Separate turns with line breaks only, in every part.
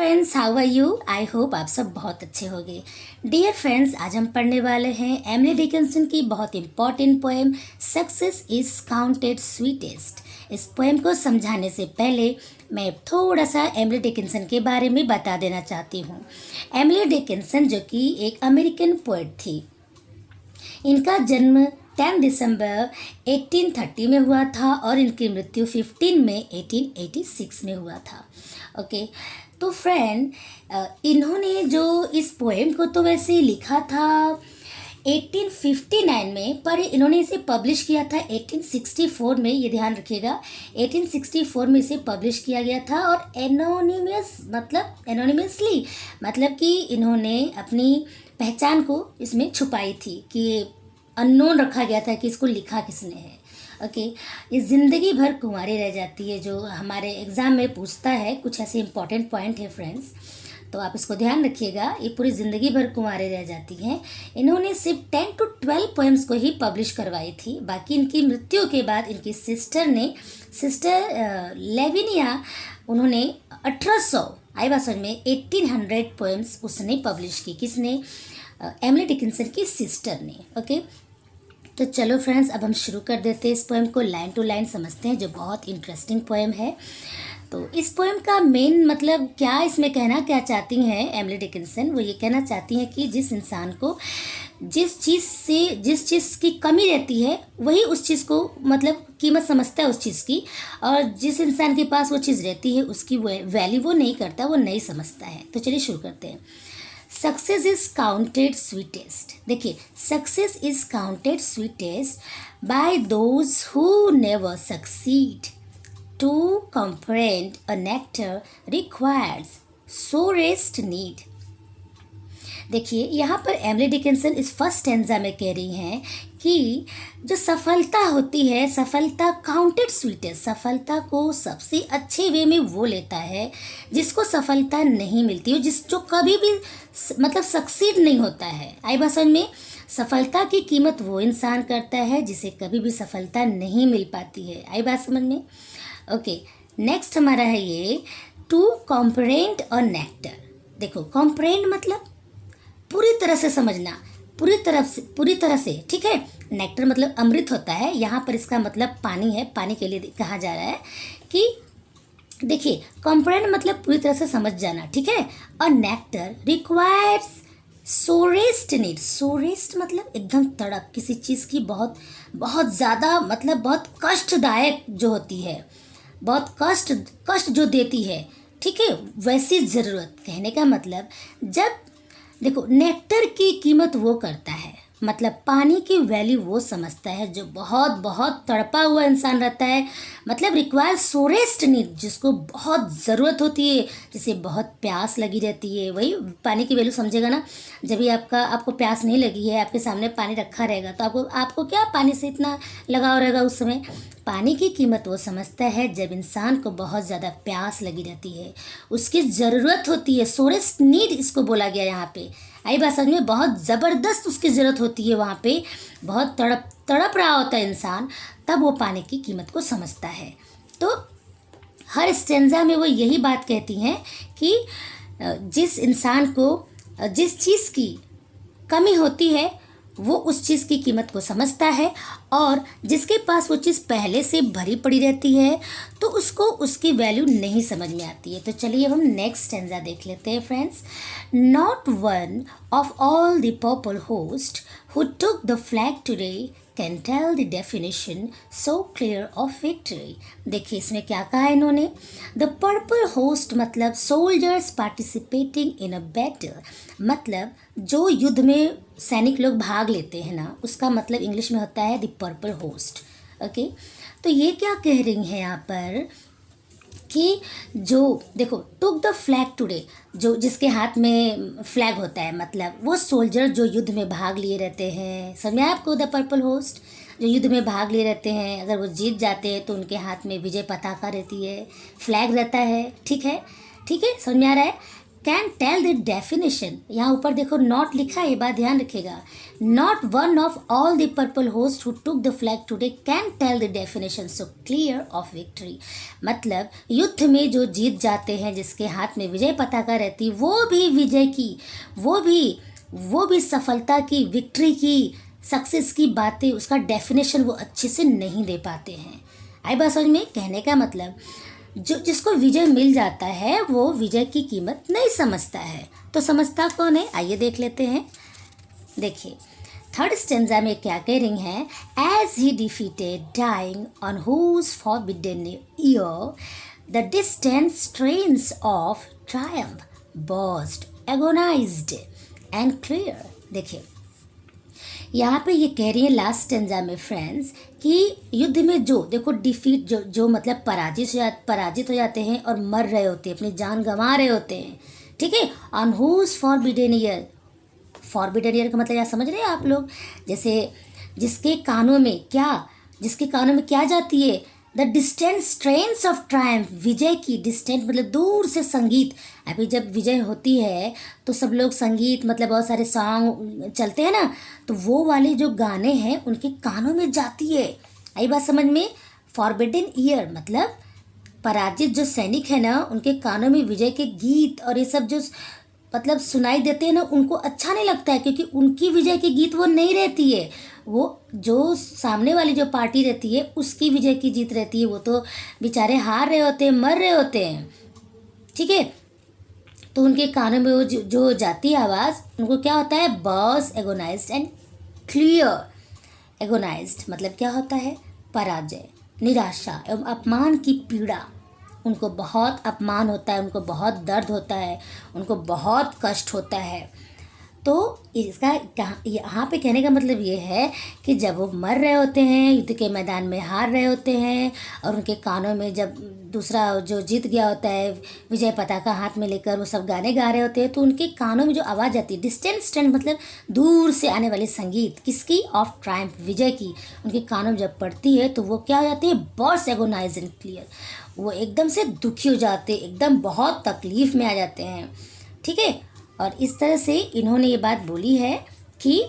Friends, how are you? I hope आप सब बहुत अच्छे होंगे। डियर फ्रेंड्स, आज हम पढ़ने वाले हैं एमिली डिकिंसन की बहुत important poem success is counted sweetest. इस पोएम को समझाने से पहले मैं थोड़ा सा एमिली डिकिंसन के बारे में बता देना चाहती हूँ। एमिली डिकिंसन जो कि एक अमेरिकन पोएट थी, इनका जन्म 10 दिसंबर 1830 में हुआ था और इनकी मृत्यु 15 मई 1886 में हुआ था। ओके, तो फ्रेंड, इन्होंने जो इस पोएम को तो वैसे लिखा था 1859 में, पर इन्होंने इसे पब्लिश किया था 1864 में। ये ध्यान रखिएगा, 1864 में इसे पब्लिश किया गया था और एनोनिमसली मतलब कि इन्होंने अपनी पहचान को इसमें छुपाई थी कि अननोन रखा गया था कि इसको लिखा किसने है। ओके, ये ज़िंदगी भर कुंवारी रह जाती है, जो हमारे एग्ज़ाम में पूछता है। कुछ ऐसे इंपॉर्टेंट पॉइंट है फ्रेंड्स, तो आप इसको ध्यान रखिएगा। ये पूरी ज़िंदगी भर कुंवारे रह जाती हैं। इन्होंने सिर्फ 10 to 12 पोएम्स को ही पब्लिश करवाई थी। बाकी इनकी मृत्यु के बाद इनकी सिस्टर लेविनिया, उन्होंने 1800 आई बात समझ में 1800 पोएम्स उसने पब्लिश की। किसने? एमिली डिकिंसन की सिस्टर ने। ओके, तो चलो फ्रेंड्स, अब हम शुरू कर देते हैं। इस पोएम को लाइन टू लाइन समझते हैं, जो बहुत इंटरेस्टिंग पोएम है। तो इस पोएम का मेन मतलब क्या, इसमें कहना क्या चाहती हैं एमिली डिकिंसन? वो ये कहना चाहती हैं कि जिस इंसान को जिस चीज़ की कमी रहती है, वही उस चीज़ को मतलब कीमत समझता है उस चीज़ की, और जिस इंसान के पास वो चीज़ रहती है उसकी वैल्यू वो नहीं करता, वो नहीं समझता है। तो चलिए शुरू करते हैं। Success is counted sweetest. देखिए, success is counted sweetest by those who never succeed. To comprehend a nectar requires sorest need। देखिए, यहाँ पर एमिली डिकिंसन इस फर्स्ट स्टैंजा में कह रही हैं कि जो सफलता होती है, सफलता काउंटेड स्वीटेस्ट, सफलता को सबसे अच्छे वे में वो लेता है जिसको सफलता नहीं मिलती हो, जो कभी भी मतलब सक्सीड नहीं होता है। आई बात समझ में? सफलता की कीमत वो इंसान करता है जिसे कभी भी सफलता नहीं मिल पाती है। आई बात समझ में? ओके, नेक्स्ट हमारा है ये टू कॉम्प्रेंड अ नेक्टर। देखो, कॉम्प्रेंड मतलब पूरी तरह से समझना, पूरी तरह से, ठीक है। नेक्टर मतलब अमृत होता है, यहाँ पर इसका मतलब पानी है। पानी के लिए कहा जा रहा है कि देखिए, कॉम्प्रेंड मतलब पूरी तरह से समझ जाना, ठीक है। और नेक्टर रिक्वायर्स सोरेस्ट नीड। सोरेस्ट मतलब एकदम तड़प, किसी चीज़ की बहुत बहुत ज़्यादा मतलब बहुत कष्टदायक जो होती है, बहुत कष्ट जो देती है, ठीक है, वैसी ज़रूरत। कहने का मतलब, जब देखो, नेक्टर की कीमत वो करता है, मतलब पानी की वैल्यू वो समझता है जो बहुत बहुत तड़पा हुआ इंसान रहता है। मतलब रिक्वायर सोरेस्ट नीड, जिसको बहुत ज़रूरत होती है, जिसे बहुत प्यास लगी रहती है, वही पानी की वैल्यू समझेगा ना। जब भी आपको प्यास नहीं लगी है, आपके सामने पानी रखा रहेगा, तो आपको क्या पानी से इतना लगाव रहेगा उस समय? पानी की कीमत वो समझता है जब इंसान को बहुत ज़्यादा प्यास लगी रहती है, उसकी ज़रूरत होती है। सोरेस्ट नीड इसको बोला गया यहाँ पे। आई बात समझ में? बहुत ज़बरदस्त उसकी ज़रूरत होती है वहाँ पे, बहुत तड़प रहा होता है इंसान, तब वो पानी की कीमत को समझता है। तो हर स्टेंजा में वो यही बात कहती हैं कि जिस इंसान को जिस चीज़ की कमी होती है, वो उस चीज़ की कीमत को समझता है, और जिसके पास वो चीज़ पहले से भरी पड़ी रहती है तो उसको उसकी वैल्यू नहीं समझ में आती है। तो चलिए हम नेक्स्ट स्टैंजा देख लेते हैं friends. Not one of all the purple host who took the flag today can tell the definition so clear of victory. देखिए, इसमें क्या कहा है इन्होंने? द पर्पल होस्ट मतलब soldiers participating in a battle, मतलब जो युद्ध में सैनिक लोग भाग लेते हैं ना, उसका मतलब इंग्लिश में होता है द पर्पल होस्ट। ओके, तो ये क्या कह रही हैं यहाँ पर कि जो देखो, टुक द फ्लैग टुडे, जो जिसके हाथ में फ्लैग होता है, मतलब वो सोल्जर जो युद्ध में भाग लिए रहते हैं। समझ में आया आपको? द पर्पल होस्ट जो युद्ध में भाग लिए रहते हैं, अगर वो जीत जाते हैं तो उनके हाथ में विजय पताका रहती है, फ्लैग रहता है, ठीक है, समझ में आ रहा है? कैन टेल द डेफिनेशन, यहाँ ऊपर देखो नॉट लिखा है, ये बात ध्यान रखिएगा, not one of all the purple host who took the flag today can tell the definition so clear of victory. मतलब युद्ध में जो जीत जाते हैं, जिसके हाथ में विजय पताका रहती, वो भी विजय की, वो भी सफलता की, विक्ट्री की, सक्सेस की बातें, उसका डेफिनेशन वो अच्छे से नहीं दे पाते हैं। आई बात समझ में? कहने का मतलब जो जिसको विजय मिल जाता है वो विजय की कीमत नहीं समझता है। तो समझता कौन है? आइए देख लेते हैं। देखिए थर्ड स्टेंजा में क्या कह रही हैं, as he defeated dying on whose forbidden ear the distant strains of triumph burst agonised and clear. देखिए यहाँ पे ये कह रही है लास्ट स्टेंजा में फ्रेंड्स कि युद्ध में जो देखो डिफीट जो मतलब पराजित हो जाते हैं और मर रहे होते हैं, अपनी जान गंवा रहे होते हैं, ठीक है। On whose forbidden ear, forbidden ear का मतलब क्या समझ रहे हैं आप लोग? जैसे जिसके कानों में क्या जाती है, the distant strains of triumph, विजय की, डिस्टेंट मतलब दूर से संगीत। अभी जब विजय होती है तो सब लोग संगीत मतलब बहुत सारे सॉन्ग चलते हैं ना, तो वो वाले जो गाने हैं उनके कानों में जाती है। आई बात समझ में? फॉरबिडन ईयर मतलब पराजित जो सैनिक है ना, उनके कानों में विजय के गीत और ये सब जो मतलब सुनाई देते हैं ना, उनको अच्छा नहीं लगता है, क्योंकि उनकी विजय के गीत वो नहीं रहती है, वो जो सामने वाली जो पार्टी रहती है उसकी विजय की जीत रहती है। वो तो बेचारे हार रहे होते हैं, मर रहे होते हैं, ठीक है। तो उनके कानों में वो जो जाती है आवाज़, उनको क्या होता है, बर्स्ट एगोनाइज्ड एंड क्लियर। एगोनाइज्ड मतलब क्या होता है, पराजय, निराशा एवं अपमान की पीड़ा। उनको बहुत अपमान होता है, उनको बहुत दर्द होता है, उनको बहुत कष्ट होता है। तो इसका यहाँ पे कहने का मतलब ये है कि जब वो मर रहे होते हैं, युद्ध के मैदान में हार रहे होते हैं, और उनके कानों में जब दूसरा जो जीत गया होता है विजय पताका हाथ में लेकर वो सब गाने गा रहे होते हैं, तो उनके कानों में जो आवाज़ आती है, डिस्टेंट मतलब दूर से आने वाली संगीत, किसकी, ऑफ ट्रायम्फ, विजय की, उनके कानों में जब पड़ती है तो वो क्या हो जाती है, बर्स्ट एगोनाइज एंड क्लियर। वो एकदम से दुखी हो जाते, एकदम बहुत तकलीफ़ में आ जाते हैं, ठीक है। और इस तरह से इन्होंने ये बात बोली है कि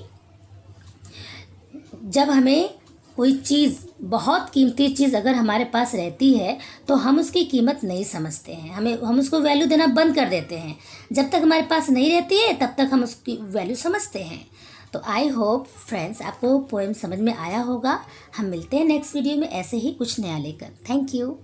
जब हमें कोई चीज़, बहुत कीमती चीज़ अगर हमारे पास रहती है तो हम उसकी कीमत नहीं समझते हैं, हम उसको वैल्यू देना बंद कर देते हैं। जब तक हमारे पास नहीं रहती है तब तक हम उसकी वैल्यू समझते हैं। तो आई होप फ्रेंड्स आपको पोएम समझ में आया होगा। हम मिलते हैं नेक्स्ट वीडियो में ऐसे ही कुछ नया लेकर। Thank you.